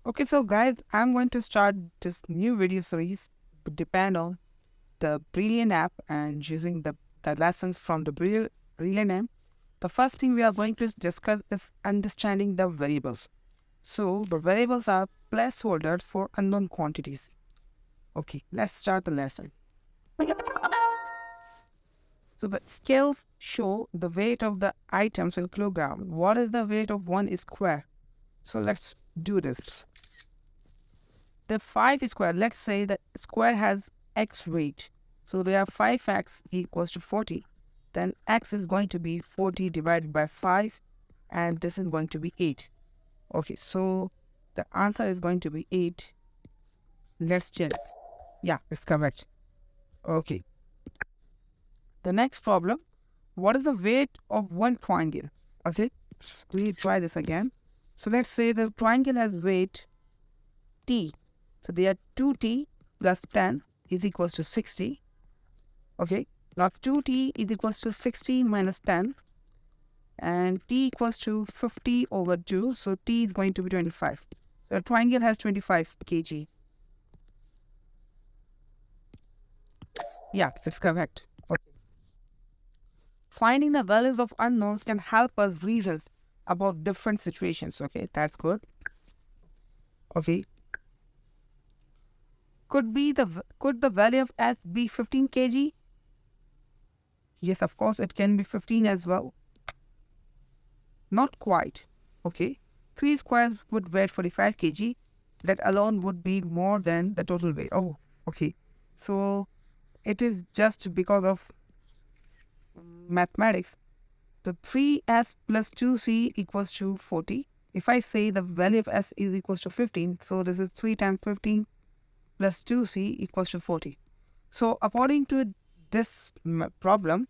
Okay, so guys, I'm going to start this new video series depend on the Brilliant app and using the lessons from the Brilliant app. The first thing we are going to discuss is understanding the variables. So the variables are placeholders for unknown quantities. Okay, let's start the lesson. So the scales show the weight of the items in kilogram. What is the weight of one square? So let's do this. The 5 square, let's say the square has x weight. So there are 5x equals to 40. Then x is going to be 40 divided by 5 and this is going to be 8. Okay, so the answer is going to be 8. Let's check. Yeah, it's correct. Okay. The next problem, what is the weight of one triangle? Okay, we try this again. So let's say the triangle has weight t. So there are 2t plus 10 is equals to 60. Okay, now 2t is equals to 60 minus 10 and t equals to 50 over 2. So t is going to be 25. So the triangle has 25 kg. Yeah, that's correct. Okay. Finding the values of unknowns can help us reason about different situations. Okay, that's good. Okay, could the value of s be 15 kg? Yes, of course, it can be 15 as well. Not quite. Okay, 3 squares would weigh 45 kg. That alone would be more than the total weight. Oh, okay. So it is just because of mathematics. The 3s plus 2c equals to 40. If I say the value of s is equals to 15, so this is 3 times 15 plus 2c equals to 40. So according to this problem,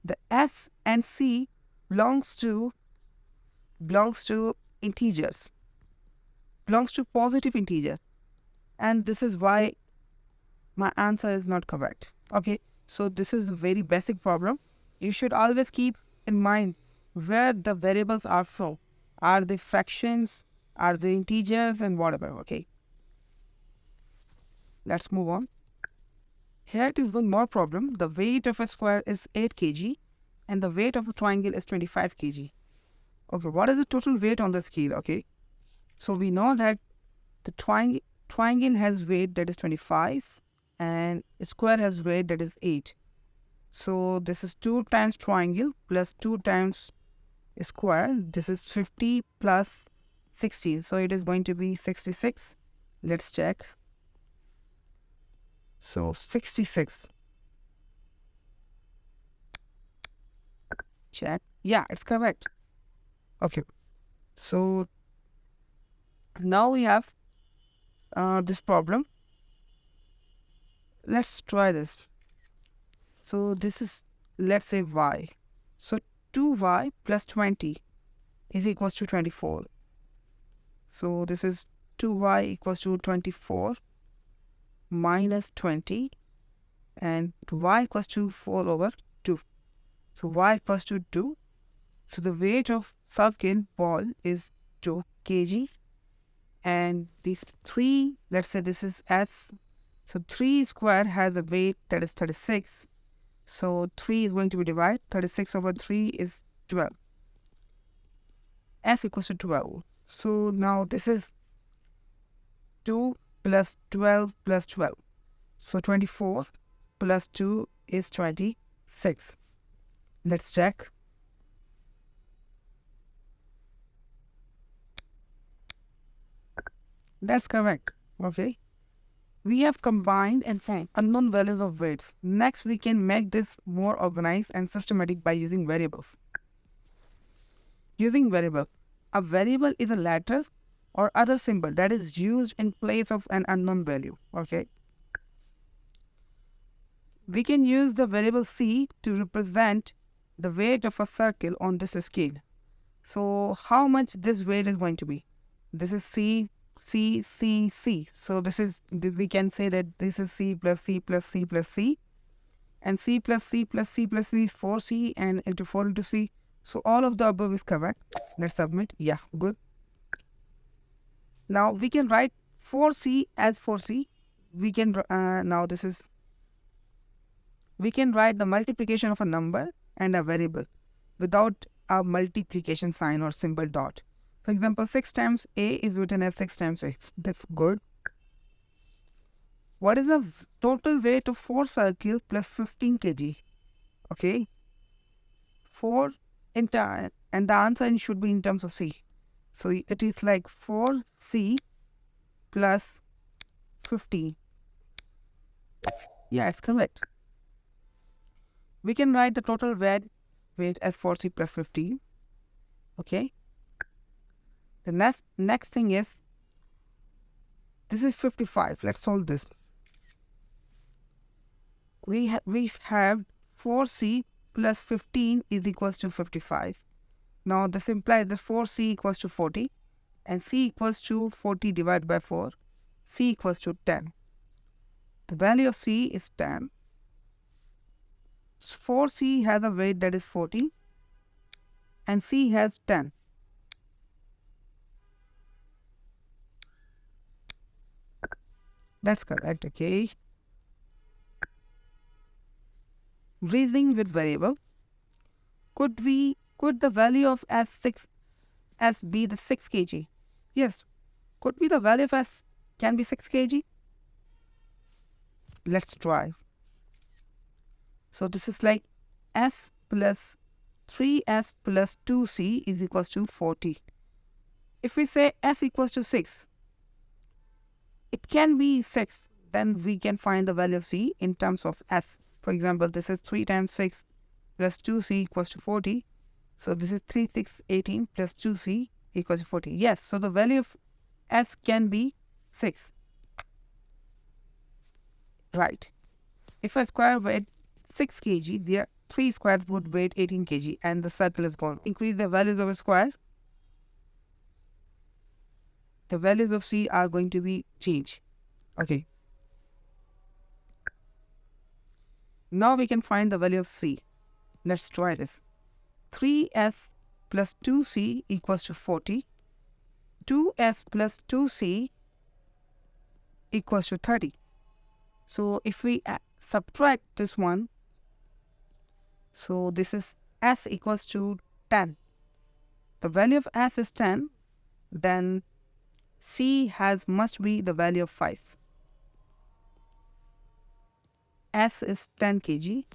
the s and c belongs to integers, belongs to positive integer, and this is why my answer is not correct. Okay, so this is a very basic problem. You should always keep in mind where the variables are from. Are they fractions? Are they integers? And whatever. Okay, let's move on. Here it is one more problem. The weight of a square is 8 kg and the weight of a triangle is 25 kg. Okay, what is the total weight on the scale? Okay, so we know that the triangle has weight that is 25 and a square has weight that is 8. So this is 2 times triangle plus 2 times square. This is 50 plus 60. So it is going to be 66. Let's check. So 66. Check. Yeah, it's correct. Okay. So now we have this problem. Let's try this. So this is, let's say y. So 2y plus 20 is equals to 24. So this is 2y equals to 24 minus 20 and y equals to 4 over 2. So y equals to 2. So the weight of circle ball is 2 kg and these 3, let's say this is s. So 3 square has a weight that is 36. So 3 is going to be divided. 36 over 3 is 12. S equals to 12. So now this is 2 plus 12 plus 12. So 24 plus 2 is 26. Let's check. That's correct. Okay. We have combined and found unknown values of weights. Next, we can make this more organized and systematic by using variables. Using variable. A variable is a letter or other symbol that is used in place of an unknown value. Okay. We can use the variable c to represent the weight of a circle on this scale. So how much this weight is going to be? This is c, c, c, c. So we can say that this is c plus c plus c plus c. And c plus c plus c plus c is 4c and into 4 into c. So all of the above is correct. Let's submit. Yeah, good. Now we can write 4C as 4C. We can now this is we can write the multiplication of a number and a variable without a multiplication sign or symbol dot. For example, 6 times A is written as 6 times A. That's good. What is the total weight of 4 circles plus 15 kg? Okay, 4 entire, and the answer should be in terms of C. So it is like 4C plus 15. Yeah, it's correct. We can write the total weight as 4C plus 15. Okay. The next thing is, this is 55. Let's solve this. We have 4C plus 15 is equals to 55. Now this implies that 4C equals to 40 and C equals to 40 divided by 4. C equals to 10. The value of C is 10. 4C has a weight that is 40 and C has 10. That's correct. Okay. Reasoning with variable. Could the value of S be the 6 kg? Yes. Could be the value of S can be 6 kg? Let's try. So this is like S plus 3S plus 2C is equals to 40. If we say S equals to 6, it can be 6. Then we can find the value of C in terms of S. For example, this is 3 times 6 plus 2C equals to 40. So this is 3, 6, 18 plus 2C equals to 40. Yes, so the value of S can be 6. Right. If a square weighed 6 kg, their 3 squares would weigh 18 kg and the circle is gone. Increase the values of a square, the values of C are going to be changed. Okay. Now we can find the value of C. Let's try this. 3S plus 2C equals to 40. 2S plus 2C equals to 30. So if we subtract this one, so this is S equals to 10. The value of S is 10, then C must be the value of 5. S is 10 kg.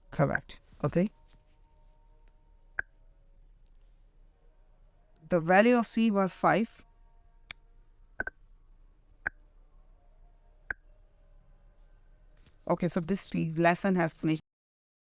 Correct. Okay. The value of C was 5. Okay, so this lesson has finished.